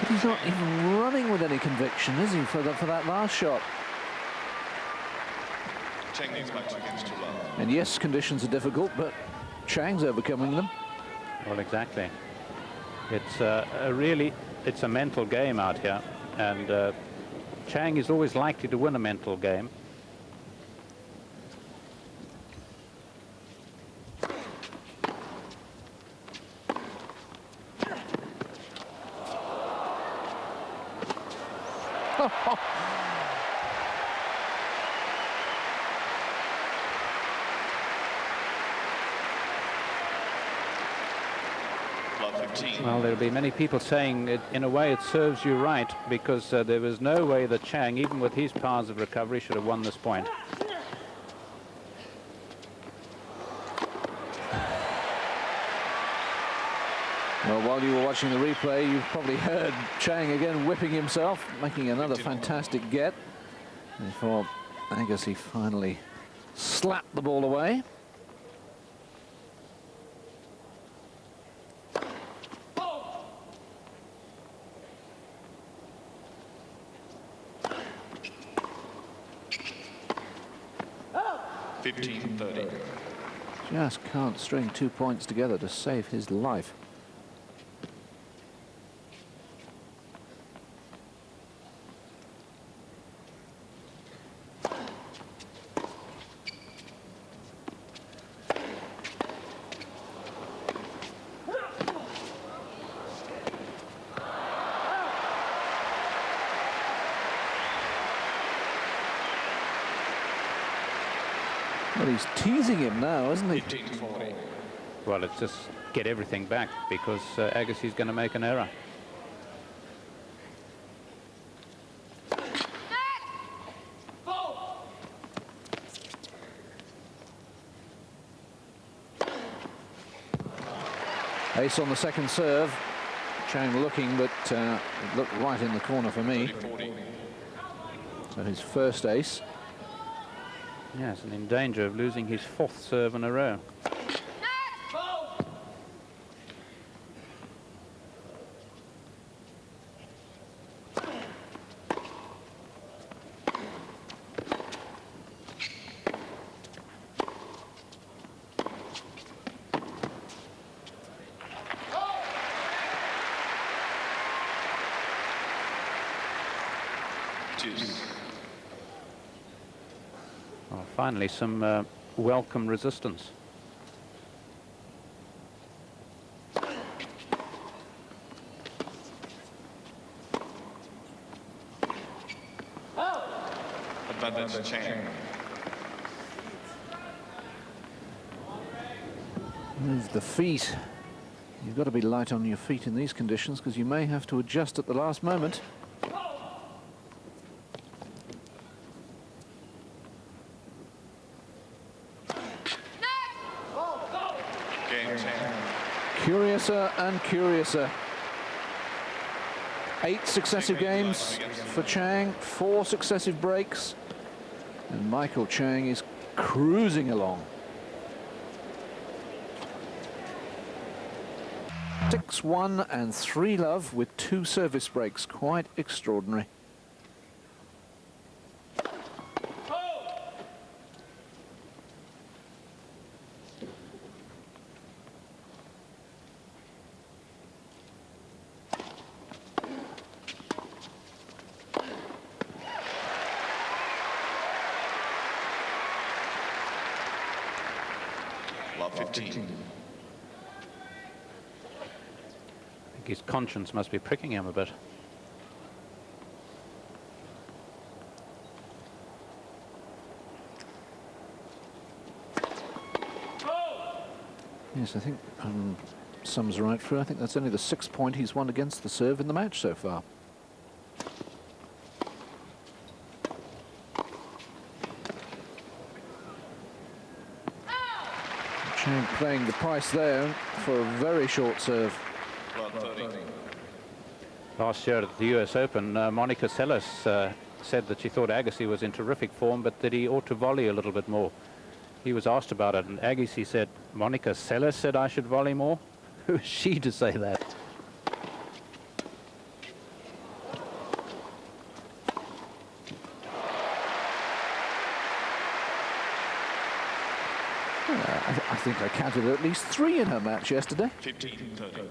He's not even running with any conviction, is he, for that last shot? Chang needs back against too low. And yes, conditions are difficult, but Chang's overcoming them. Well, exactly. It's it's a mental game out here, and Chang is always likely to win a mental game. Well, there'll be many people saying it, in a way it serves you right, because there was no way that Chang, even with his powers of recovery, should have won this point. Well, while you were watching the replay, you've probably heard Chang again whipping himself, making another fantastic get before Agassi finally slapped the ball away. Just can't string 2 points together to save his life. Well, he's teasing him now, isn't he? Well, it's just get everything back, because Agassi's going to make an error. Ace on the second serve. Chang looking, but it looked right in the corner for me. So his first ace. Yes, and in danger of losing his fourth serve in a row. Well, finally, some welcome resistance. Advantage Chang. Move the feet. You've got to be light on your feet in these conditions, because you may have to adjust at the last moment. Curiouser and curiouser. 8 successive games for Chang, 4 successive breaks, and Michael Chang is cruising along. 6-1 and 3 love with 2 service breaks. Quite extraordinary. Love 15. I think his conscience must be pricking him a bit. Yes, I think sums right through. I think that's only the 6th point he's won against the serve in the match so far. Chang paying the price there for a very short serve. Last year at the US Open, Monica Seles said that she thought Agassi was in terrific form, but that he ought to volley a little bit more. He was asked about it, and Agassi said, Monica Seles said I should volley more? Who is she to say that? I think I counted at least 3 in her match yesterday. 15-30.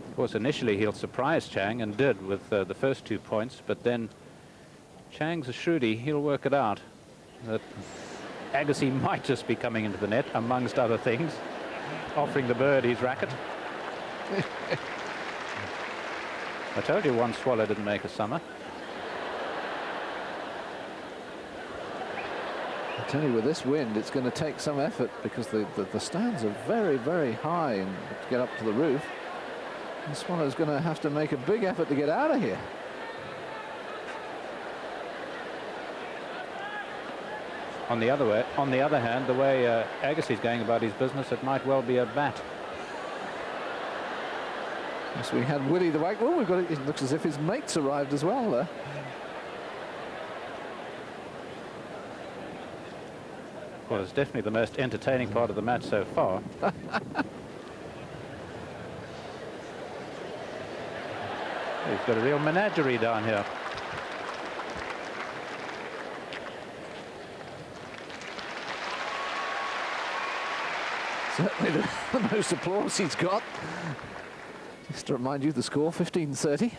Of course, initially he'll surprise Chang, and did with the first 2 points, but then Chang's a shrewdy. He'll work it out that Agassi might just be coming into the net, amongst other things, offering the bird his racket. I told you one swallow didn't make a summer. I tell you, with this wind, it's going to take some effort, because the stands are very, very high and to get up to the roof. The swallow's going to have to make a big effort to get out of here. On the other hand, the way Agassi's going about his business, it might well be a bat. Yes, we had Willie the Wag. Oh, it looks as if his mates arrived as well there. Well, it's definitely the most entertaining part of the match so far. He's got a real menagerie down here. Certainly the most applause he's got. Just to remind you, the score, 15-30.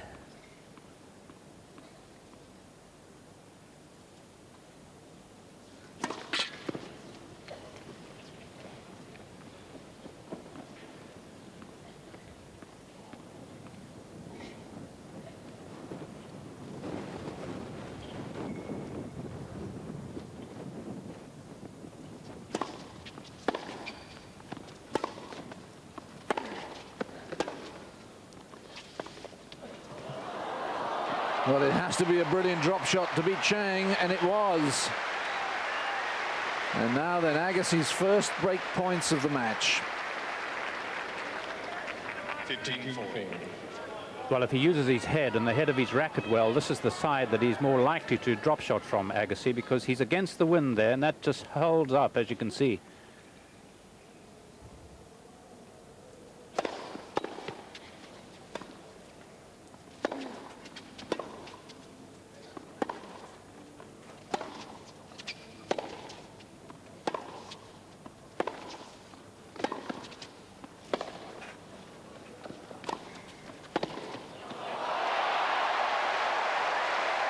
Well, it has to be a brilliant drop shot to beat Chang, and it was. And now then, Agassi's first break points of the match. 15-4. Well, if he uses his head and the head of his racket well, this is the side that he's more likely to drop shot from, Agassi, because he's against the wind there, and that just holds up, as you can see.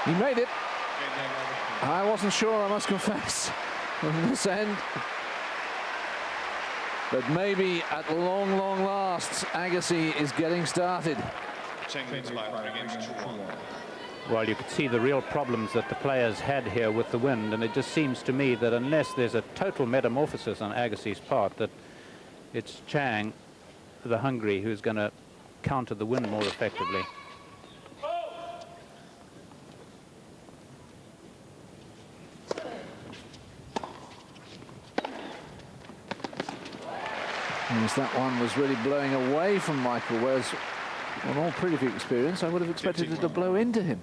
He made it. I wasn't sure, I must confess, on this end. But maybe at long, long last, Agassi is getting started. Chang leads by 3 games to 1. Well, you could see the real problems that the players had here with the wind, and it just seems to me that unless there's a total metamorphosis on Agassi's part, that it's Chang, the Hungary, who's going to counter the wind more effectively. Yes, that one was really blowing away from Michael, whereas on all previous experience, I would have expected it to blow into him.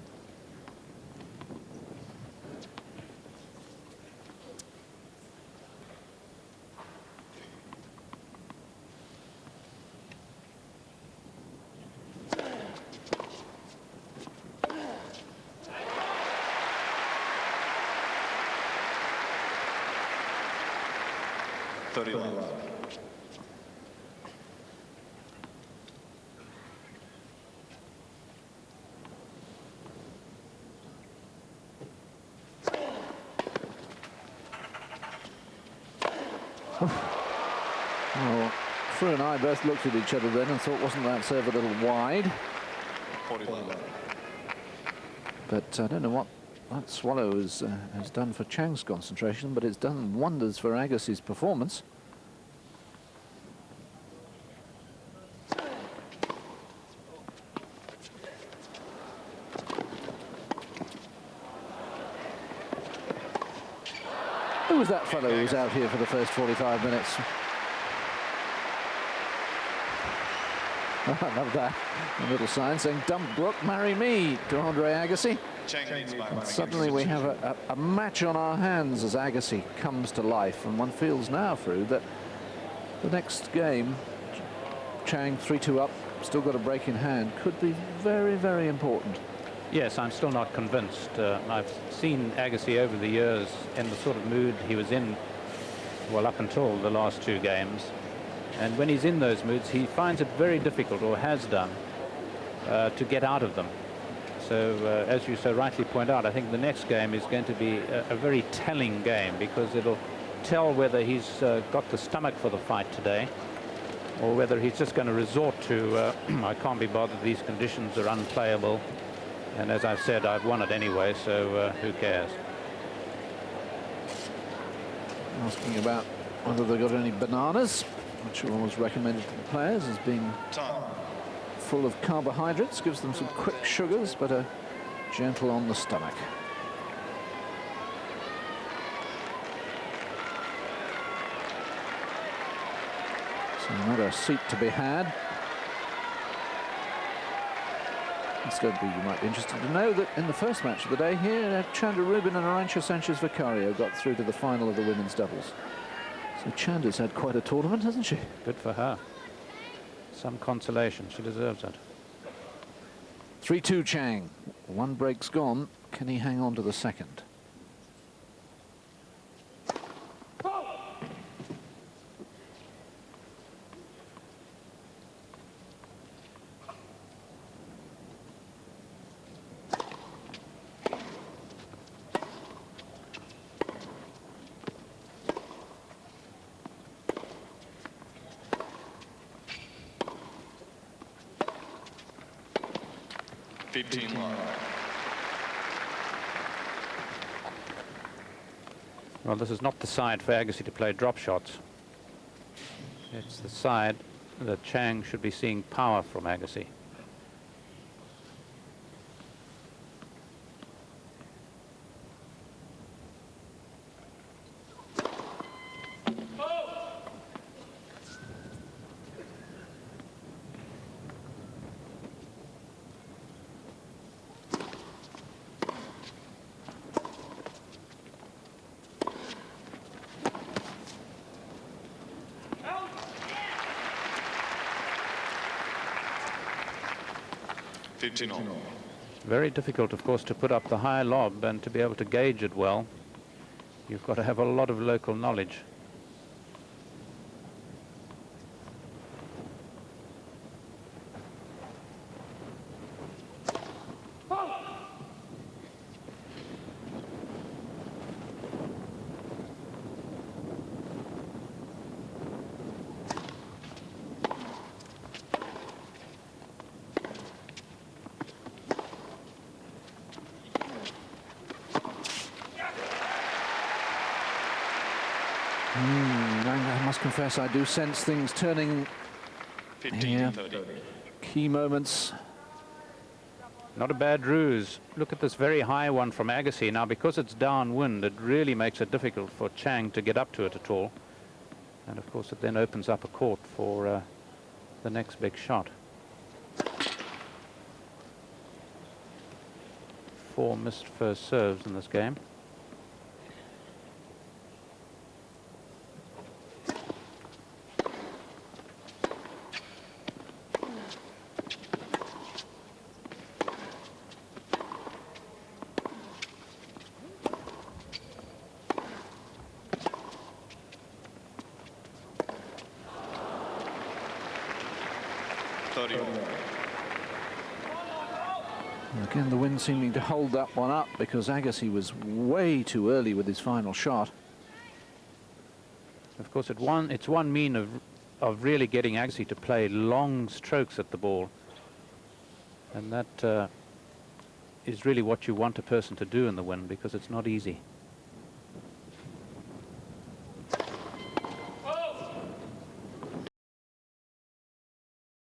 Well, Fru and I both looked at each other then and thought, wasn't that serve a little wide? 41. But I don't know what that swallow has done for Chang's concentration, but it's done wonders for Agassi's performance. Who was that fellow who was out here for the first 45 minutes? I love that. A little sign saying, "Dump Brook, marry me," to Andre Agassi. And suddenly we have a match on our hands as Agassi comes to life. And one feels now, Fru, that the next game, Chang 3-2 up, still got a break in hand, could be very, very important. Yes, I'm still not convinced. I've seen Agassi over the years in the sort of mood he was in, well, up until the last 2 games. And when he's in those moods, he finds it very difficult, or has done, to get out of them. So, as you so rightly point out, I think the next game is going to be a very telling game, because it'll tell whether he's got the stomach for the fight today, or whether he's just going to resort to, I can't be bothered, these conditions are unplayable. And as I've said, I've won it anyway, so who cares? Asking about whether they got any bananas, which are always recommended to the players as being full of carbohydrates, gives them some quick sugars, but are gentle on the stomach. So another seat to be had. It's going to be, you might be interested to know that in the first match of the day here, Chanda Rubin and Arantxa Sanchez-Vicario got through to the final of the women's doubles. So Chanda's had quite a tournament, hasn't she? Good for her. Some consolation. She deserves it. 3-2 Chang. 1 break's gone. Can he hang on to the second? Well, this is not the side for Agassi to play drop shots. It's the side that Chang should be seeing power from Agassi. Very difficult, of course, to put up the high lob and to be able to gauge it well. You've got to have a lot of local knowledge. I must confess, I do sense things turning here. Key moments. Not a bad ruse. Look at this very high one from Agassi. Now, because it's downwind, it really makes it difficult for Chang to get up to it at all. And, of course, it then opens up a court for the next big shot. 4 missed first serves in this game. Again, the wind seeming to hold that one up because Agassi was way too early with his final shot. Of course, it's one mean of really getting Agassi to play long strokes at the ball. And that is really what you want a person to do in the wind, because it's not easy.